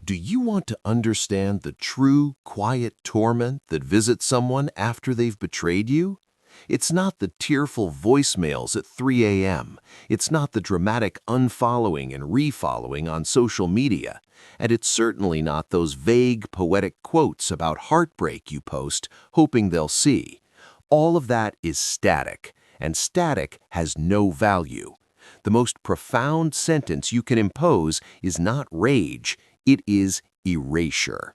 Do you want to understand the true, quiet torment that visits someone after they've betrayed you? It's not the tearful voicemails at 3 a.m. It's not the dramatic unfollowing and refollowing on social media. And it's certainly not those vague, poetic quotes about heartbreak you post, hoping they'll see. All of that is static, and static has no value. The most profound sentence you can impose is not rage, it is erasure.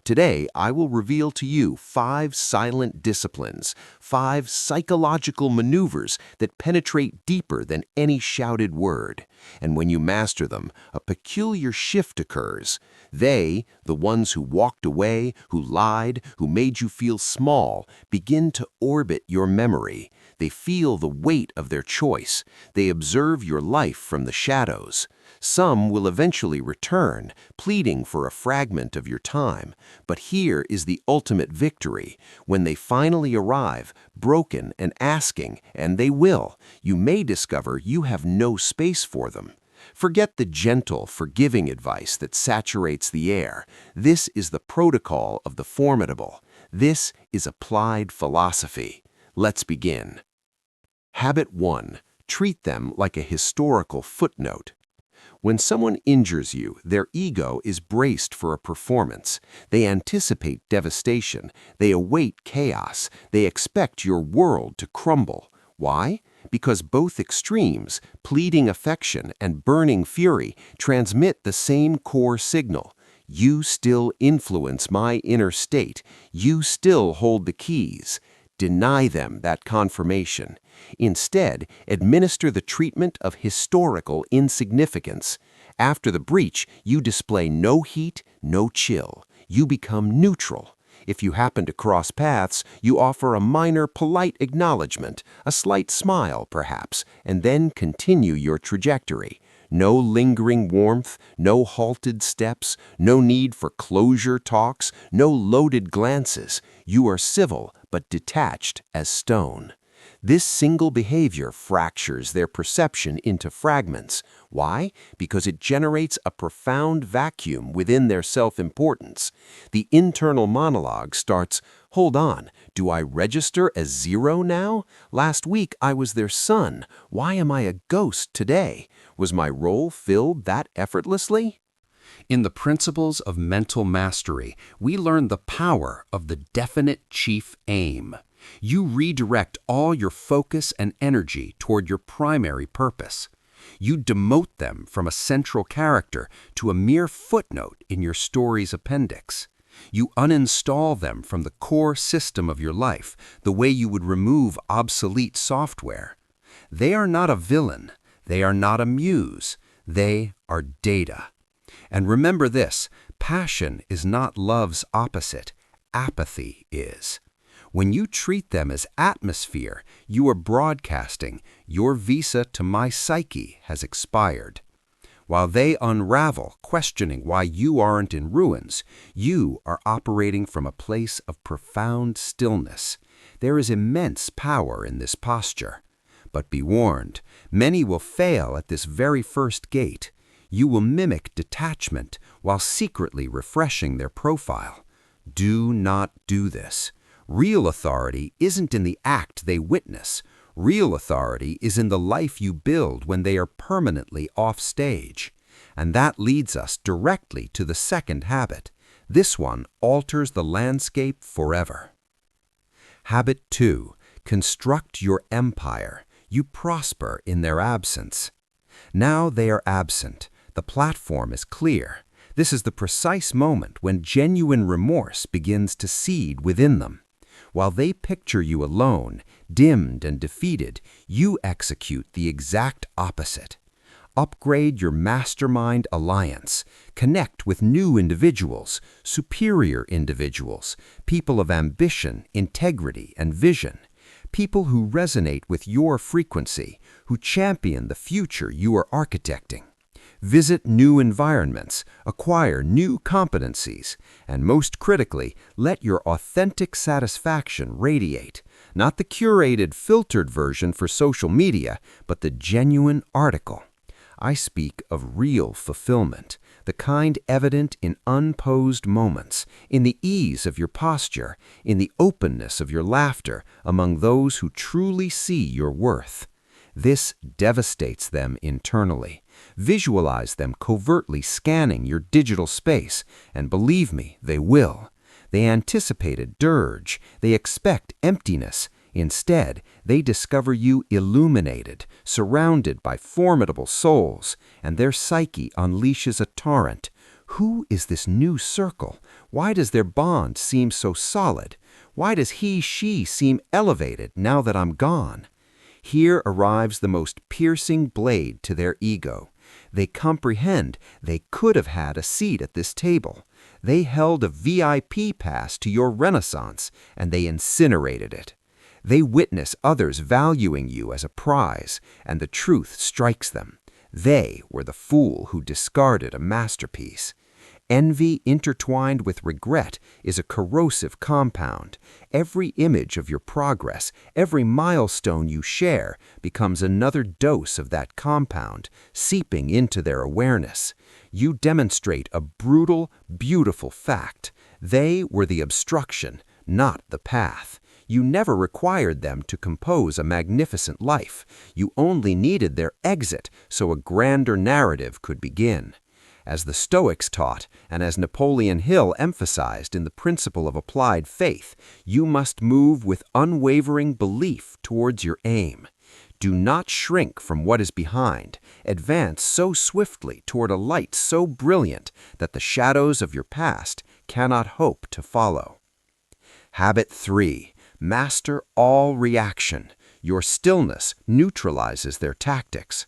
Today, I will reveal to you 5 silent disciplines, 5 psychological maneuvers that penetrate deeper than any shouted word. And when you master them, a peculiar shift occurs. They, the ones who walked away, who lied, who made you feel small, begin to orbit your memory. They feel the weight of their choice. They observe your life from the shadows. Some will eventually return, pleading for a fragment of your time. But here is the ultimate victory. When they finally arrive, broken and asking, and they will, you may discover you have no space for them. Forget the gentle, forgiving advice that saturates the air. This is the protocol of the formidable. This is applied philosophy. Let's begin. Habit 1. Treat them like a historical footnote. When someone injures you, their ego is braced for a performance. They anticipate devastation. They await chaos. They expect your world to crumble. Why? Because both extremes, pleading affection and burning fury, transmit the same core signal. You still influence my inner state. You still hold the keys. Deny them that confirmation. Instead, administer the treatment of historical insignificance. After the breach, you display no heat, no chill. You become neutral. If you happen to cross paths, you offer a minor polite acknowledgement, a slight smile perhaps, and then continue your trajectory. No lingering warmth, no halted steps, no need for closure talks, no loaded glances. You are civil, but detached as stone. This single behavior fractures their perception into fragments. Why? Because it generates a profound vacuum within their self-importance. The internal monologue starts, "Hold on, do I register as 0 now? Last week I was their son. Why am I a ghost today? Was my role filled that effortlessly?" In the Principles of Mental Mastery, we learn the power of the definite chief aim. You redirect all your focus and energy toward your primary purpose. You demote them from a central character to a mere footnote in your story's appendix. You uninstall them from the core system of your life, the way you would remove obsolete software. They are not a villain. They are not a muse. They are data. And remember this, passion is not love's opposite. Apathy is. When you treat them as atmosphere, you are broadcasting, "Your visa to my psyche has expired." While they unravel, questioning why you aren't in ruins, you are operating from a place of profound stillness. There is immense power in this posture. But be warned, many will fail at this very first gate. You will mimic detachment while secretly refreshing their profile. Do not do this. Real authority isn't in the act they witness. Real authority is in the life you build when they are permanently off stage. And that leads us directly to the second habit. This one alters the landscape forever. Habit 2. Construct your empire. You prosper in their absence. Now they are absent. The platform is clear. This is the precise moment when genuine remorse begins to seed within them. While they picture you alone, dimmed and defeated, you execute the exact opposite. Upgrade your mastermind alliance. Connect with new individuals, superior individuals, people of ambition, integrity, and vision. People who resonate with your frequency, who champion the future you are architecting. Visit new environments, acquire new competencies, and most critically, let your authentic satisfaction radiate. Not the curated, filtered version for social media, but the genuine article. I speak of real fulfillment, the kind evident in unposed moments, in the ease of your posture, in the openness of your laughter among those who truly see your worth. This devastates them internally. Visualize them covertly scanning your digital space, and believe me, they will. They anticipated dirge. They expect emptiness. Instead, they discover you illuminated, surrounded by formidable souls, and their psyche unleashes a torrent. Who is this new circle? Why does their bond seem so solid? Why does she seem elevated now that I'm gone? Here arrives the most piercing blade to their ego. They comprehend they could have had a seat at this table. They held a VIP pass to your renaissance, and they incinerated it. They witness others valuing you as a prize, and the truth strikes them. They were the fool who discarded a masterpiece. Envy intertwined with regret is a corrosive compound. Every image of your progress, every milestone you share, becomes another dose of that compound, seeping into their awareness. You demonstrate a brutal, beautiful fact. They were the obstruction, not the path. You never required them to compose a magnificent life. You only needed their exit so a grander narrative could begin. As the Stoics taught, and as Napoleon Hill emphasized in the principle of applied faith, you must move with unwavering belief towards your aim. Do not shrink from what is behind. Advance so swiftly toward a light so brilliant that the shadows of your past cannot hope to follow. Habit 3. Master all reaction. Your stillness neutralizes their tactics.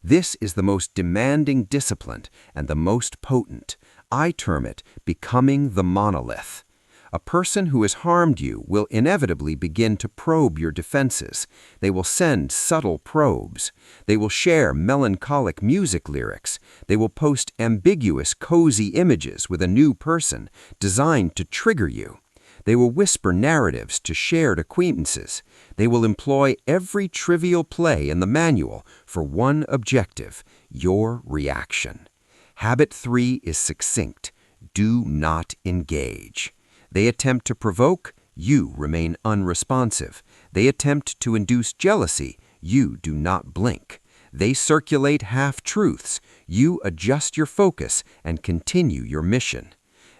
This is the most demanding discipline and the most potent. I term it becoming the monolith. A person who has harmed you will inevitably begin to probe your defenses. They will send subtle probes. They will share melancholic music lyrics. They will post ambiguous, cozy images with a new person designed to trigger you. They will whisper narratives to shared acquaintances. They will employ every trivial play in the manual for one objective, your reaction. Habit 3 is succinct. Do not engage. They attempt to provoke, you remain unresponsive. They attempt to induce jealousy, you do not blink. They circulate half-truths, you adjust your focus and continue your mission.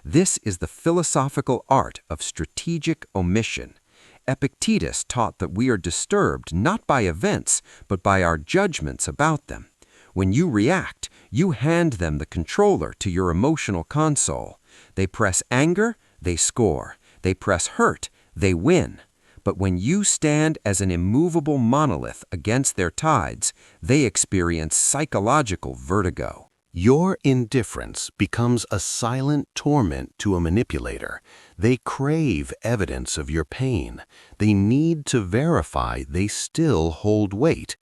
This is the philosophical art of strategic omission. Epictetus taught that we are disturbed not by events, but by our judgments about them. When you react, you hand them the controller to your emotional console. They press anger, they score. They press hurt, they win. But when you stand as an immovable monolith against their tides, they experience psychological vertigo. Your indifference becomes a silent torment to a manipulator. They crave evidence of your pain. They need to verify they still hold weight.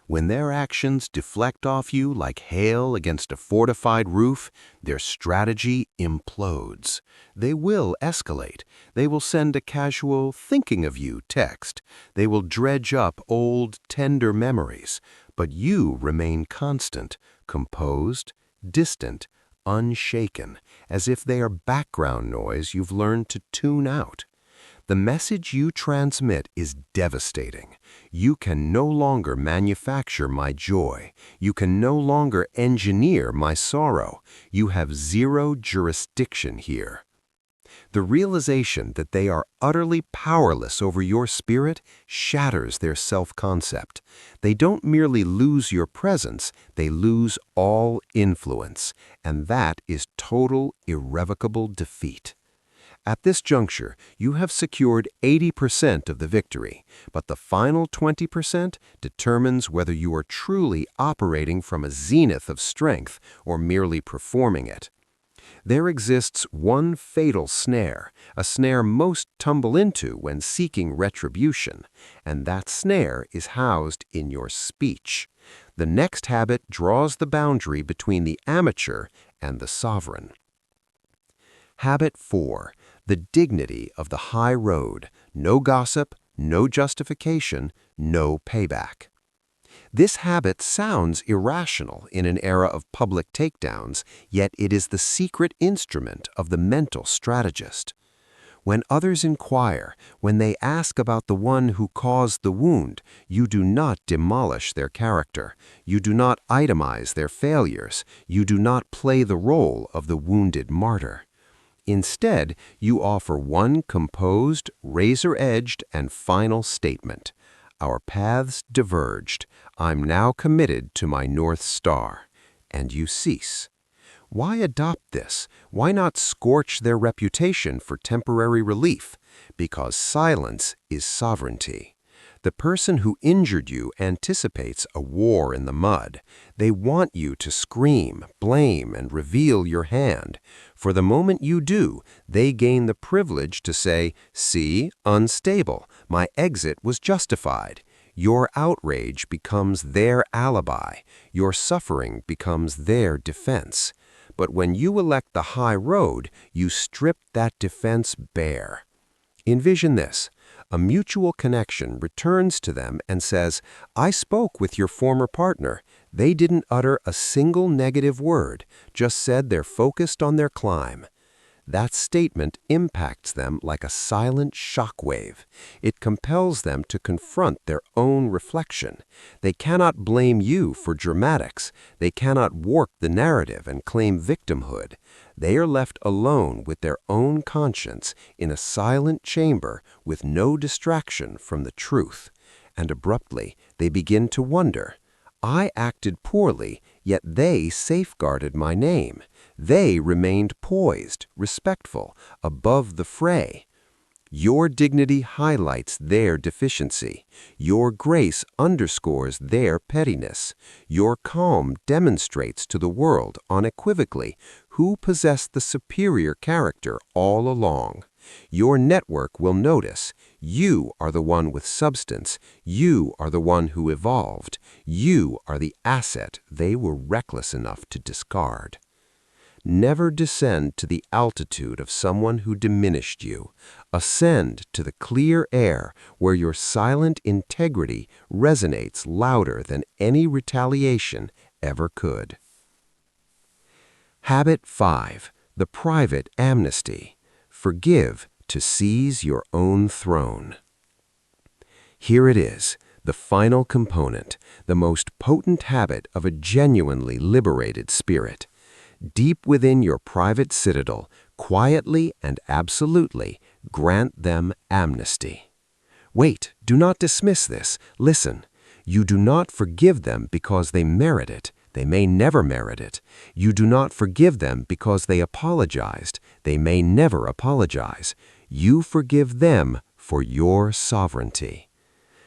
When their actions deflect off you like hail against a fortified roof, their strategy implodes. They will escalate. They will send a casual "thinking of you" text. They will dredge up old, tender memories. But you remain constant, composed, distant, unshaken, as if they are background noise you've learned to tune out. The message you transmit is devastating. You can no longer manufacture my joy. You can no longer engineer my sorrow. You have zero jurisdiction here. The realization that they are utterly powerless over your spirit shatters their self-concept. They don't merely lose your presence, they lose all influence, and that is total, irrevocable defeat. At this juncture, you have secured 80% of the victory, but the final 20% determines whether you are truly operating from a zenith of strength or merely performing it. There exists one fatal snare, a snare most tumble into when seeking retribution, and that snare is housed in your speech. The next habit draws the boundary between the amateur and the sovereign. Habit 4. The dignity of the high road. No gossip, no justification, no payback. This habit sounds irrational in an era of public takedowns, yet it is the secret instrument of the mental strategist. When others inquire, when they ask about the one who caused the wound, you do not demolish their character. You do not itemize their failures. You do not play the role of the wounded martyr. Instead, you offer one composed, razor-edged, and final statement. Our paths diverged. I'm now committed to my North Star. And you cease. Why adopt this? Why not scorch their reputation for temporary relief? Because silence is sovereignty. The person who injured you anticipates a war in the mud. They want you to scream, blame, and reveal your hand. For the moment you do, they gain the privilege to say, "See, unstable, my exit was justified." Your outrage becomes their alibi. Your suffering becomes their defense. But when you elect the high road, you strip that defense bare. Envision this. A mutual connection returns to them and says, "I spoke with your former partner. They didn't utter a single negative word, just said they're focused on their climb." That statement impacts them like a silent shockwave. It compels them to confront their own reflection. They cannot blame you for dramatics. They cannot warp the narrative and claim victimhood. They are left alone with their own conscience in a silent chamber with no distraction from the truth. And abruptly, they begin to wonder, I acted poorly, yet they safeguarded my name. They remained poised, respectful, above the fray. Your dignity highlights their deficiency. Your grace underscores their pettiness. Your calm demonstrates to the world unequivocally who possessed the superior character all along. Your network will notice you are the one with substance. You are the one who evolved. You are the asset they were reckless enough to discard. Never descend to the altitude of someone who diminished you. Ascend to the clear air where your silent integrity resonates louder than any retaliation ever could. Habit 5. The private amnesty. Forgive to seize your own throne. Here it is, the final component, the most potent habit of a genuinely liberated spirit. Deep within your private citadel, quietly and absolutely, grant them amnesty. Wait, do not dismiss this. Listen. You do not forgive them because they merit it. They may never merit it. You do not forgive them because they apologized. They may never apologize. You forgive them for your sovereignty.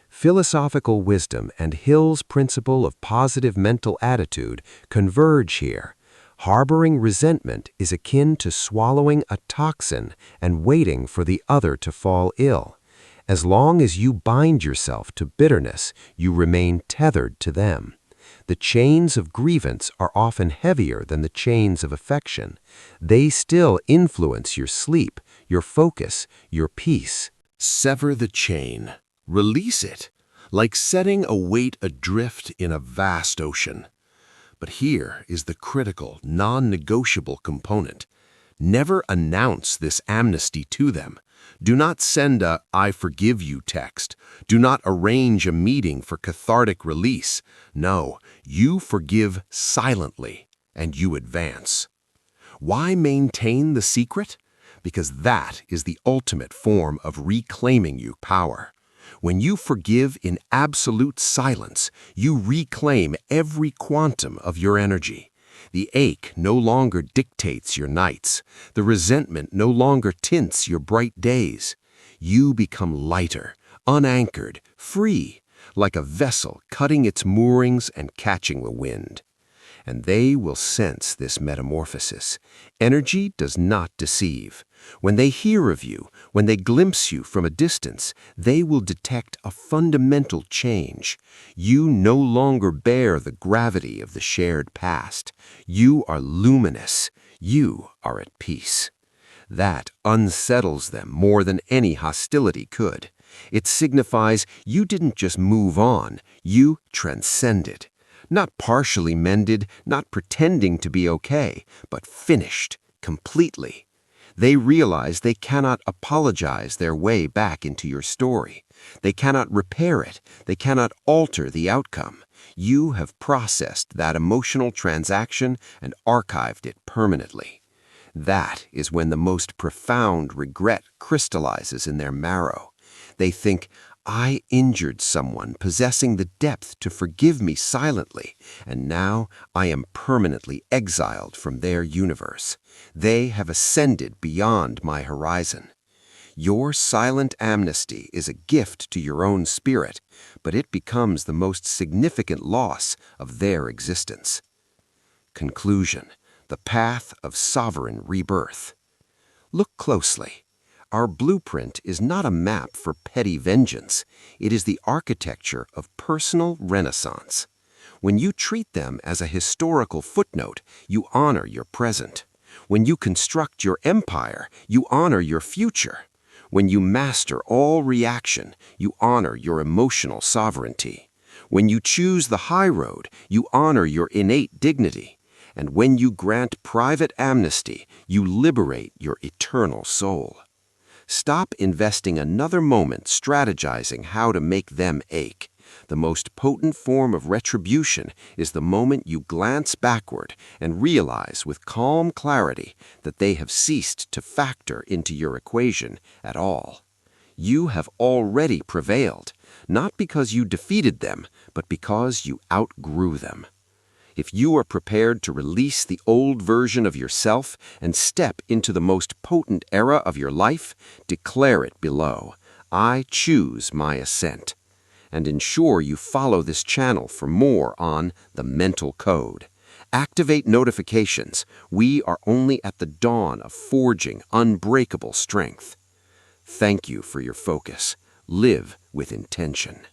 Philosophical wisdom and Hill's principle of positive mental attitude converge here. Harboring resentment is akin to swallowing a toxin and waiting for the other to fall ill. As long as you bind yourself to bitterness, you remain tethered to them. The chains of grievance are often heavier than the chains of affection. They still influence your sleep, your focus, your peace. Sever the chain. Release it, like setting a weight adrift in a vast ocean. But here is the critical, non-negotiable component. Never announce this amnesty to them. Do not send a "I forgive you" text. Do not arrange a meeting for cathartic release. No, you forgive silently, and you advance. Why maintain the secret? Because that is the ultimate form of reclaiming your power. When you forgive in absolute silence, you reclaim every quantum of your energy. The ache no longer dictates your nights. The resentment no longer tints your bright days. You become lighter, unanchored, free, like a vessel cutting its moorings and catching the wind. And they will sense this metamorphosis. Energy does not deceive. When they hear of you, when they glimpse you from a distance, they will detect a fundamental change. You no longer bear the gravity of the shared past. You are luminous. You are at peace. That unsettles them more than any hostility could. It signifies you didn't just move on, you transcended. Not partially mended, not pretending to be okay, but finished, completely. They realize they cannot apologize their way back into your story. They cannot repair it. They cannot alter the outcome. You have processed that emotional transaction and archived it permanently. That is when the most profound regret crystallizes in their marrow. They think, I injured someone possessing the depth to forgive me silently, and now I am permanently exiled from their universe. They have ascended beyond my horizon. Your silent amnesty is a gift to your own spirit, but it becomes the most significant loss of their existence. Conclusion: the path of sovereign rebirth. Look closely. Our blueprint is not a map for petty vengeance. It is the architecture of personal renaissance. When you treat them as a historical footnote, you honor your present. When you construct your empire, you honor your future. When you master all reaction, you honor your emotional sovereignty. When you choose the high road, you honor your innate dignity. And when you grant private amnesty, you liberate your eternal soul. Stop investing another moment strategizing how to make them ache. The most potent form of retribution is the moment you glance backward and realize with calm clarity that they have ceased to factor into your equation at all. You have already prevailed, not because you defeated them, but because you outgrew them. If you are prepared to release the old version of yourself and step into the most potent era of your life, declare it below. I choose my ascent. And ensure you follow this channel for more on the mental code. Activate notifications. We are only at the dawn of forging unbreakable strength. Thank you for your focus. Live with intention.